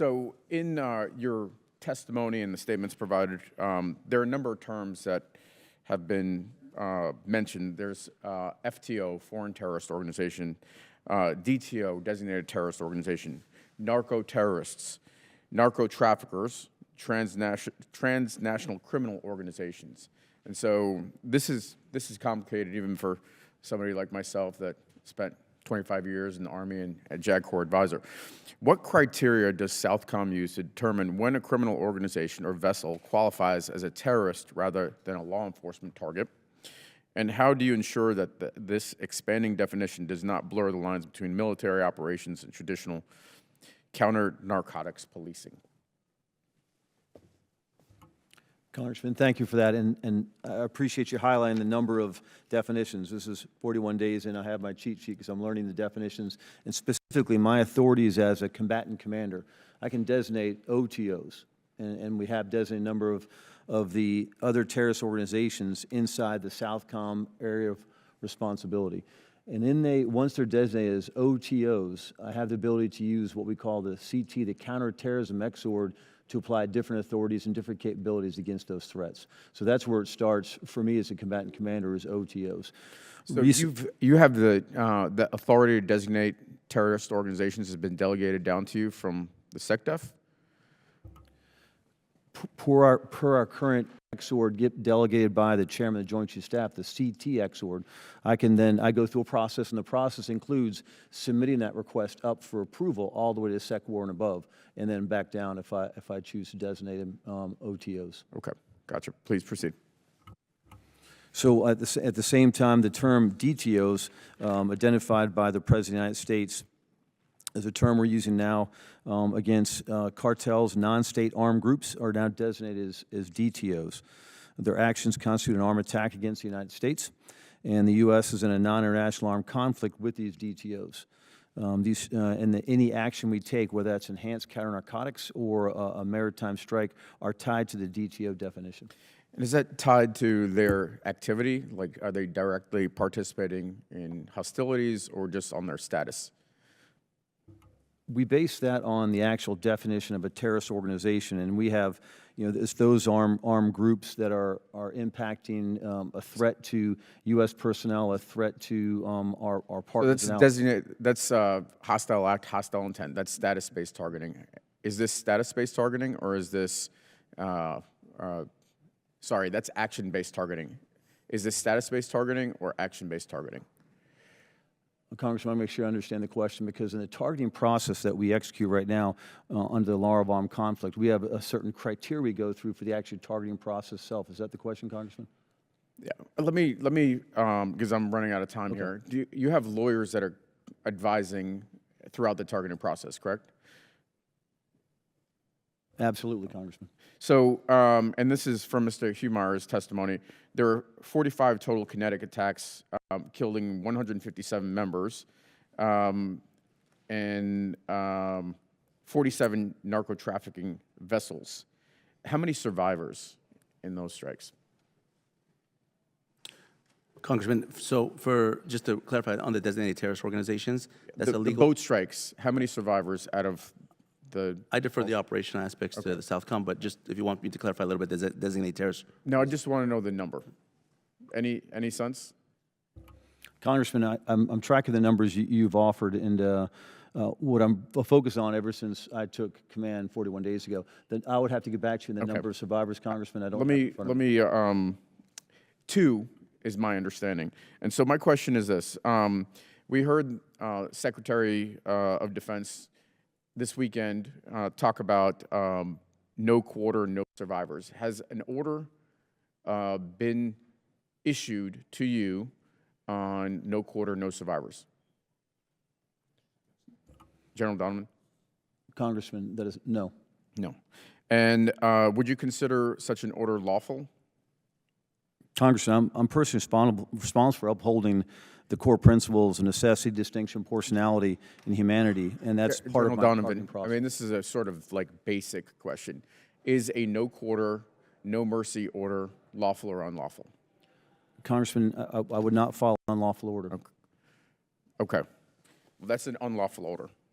So in your testimony and the statements provided, there are a number of terms that have been mentioned. There's FTO, Foreign Terrorist Organization, DTO, Designated Terrorist Organization, narco-terrorists, narco-traffickers, transnational criminal organizations. And so this is complicated even for somebody like myself that spent 25 years in the Army and a JAG Corps advisor. What criteria does Southcom use to determine when a criminal organization or vessel qualifies as a terrorist rather than a law enforcement target? And how do you ensure that this expanding definition does not blur the lines between military operations and traditional counter-narcotics policing? Congressman, thank you for that, and I appreciate you highlighting the number of definitions. This is 41 days in. I have my cheat sheet because I'm learning the definitions, and specifically my authorities as a combatant commander. I can designate OTOs, and we have designated a number of the other terrorist organizations inside the Southcom area of responsibility. And once they're designated as OTOs, I have the ability to use what we call the CT, the Counterterrorism XORD, to apply different authorities and different capabilities against those threats. So that's where it starts for me as a combatant commander, is OTOs. So you have the authority to designate terrorist organizations has been delegated down to you from the SecDef? Per our current XORD delegated by the chairman of the Joint Chiefs of Staff, the CT XORD, I go through a process, and the process includes submitting that request up for approval all the way to Sec War and above, and then back down if I choose to designate them OTOs. Okay, gotcha. Please proceed. So at the same time, the term DTOs, identified by the President of the United States, is a term we're using now against cartels. Non-state armed groups are now designated as DTOs. Their actions constitute an armed attack against the United States, and the U.S. is in a non-international armed conflict with these DTOs. Any action we take, whether that's enhanced counter-narcotics or a maritime strike, are tied to the DTO definition. And is that tied to their activity? Like, are they directly participating in hostilities or just on their status? We base that on the actual definition of a terrorist organization, and we have, it's those armed groups that are impacting a threat to U.S. personnel, a threat to our partners. So that's hostile act, hostile intent. That's status-based targeting. Is this status-based targeting, or is this, sorry, that's action-based targeting. Is this status-based targeting or action-based targeting? Congressman, I want to make sure I understand the question, because in the targeting process that we execute right now under the law of armed conflict, we have a certain criteria we go through for the actual targeting process itself. Is that the question, Congressman? Yeah. Let me because I'm running out of time here. Do you have lawyers that are advising throughout the targeting process, correct? Absolutely, Congressman. So, and this is from Mr. Humar's testimony, there are 45 total kinetic attacks, killing 157 members, and 47 narco-trafficking vessels. How many survivors in those strikes? Congressman, so just to clarify, on the designated terrorist organizations, that's illegal. The boat strikes, how many survivors out of I defer the operational aspects to the Southcom, but just if you want me to clarify a little bit, designated terrorists. No, I just want to know the number. Any sense? Congressman, I'm tracking the numbers you've offered, and what I'm focused on ever since I took command 41 days ago. That I would have to get back to you in the number of survivors, Congressman. I don't. Let me. 2 is my understanding, and so my question is this: we heard Secretary of Defense this weekend talk about no quarter, no survivors. Has an order been issued to you on no quarter, no survivors? General Donovan? Congressman, that is no. No. And would you consider such an order lawful? Congressman, I'm personally responsible for upholding the core principles of necessity, distinction, proportionality, and humanity, and that's part of my Donovan, process. I mean, this is a sort of like basic question. Is a no quarter, no mercy order lawful or unlawful? Congressman, I would not follow an unlawful order. Okay. Well, that's an unlawful order.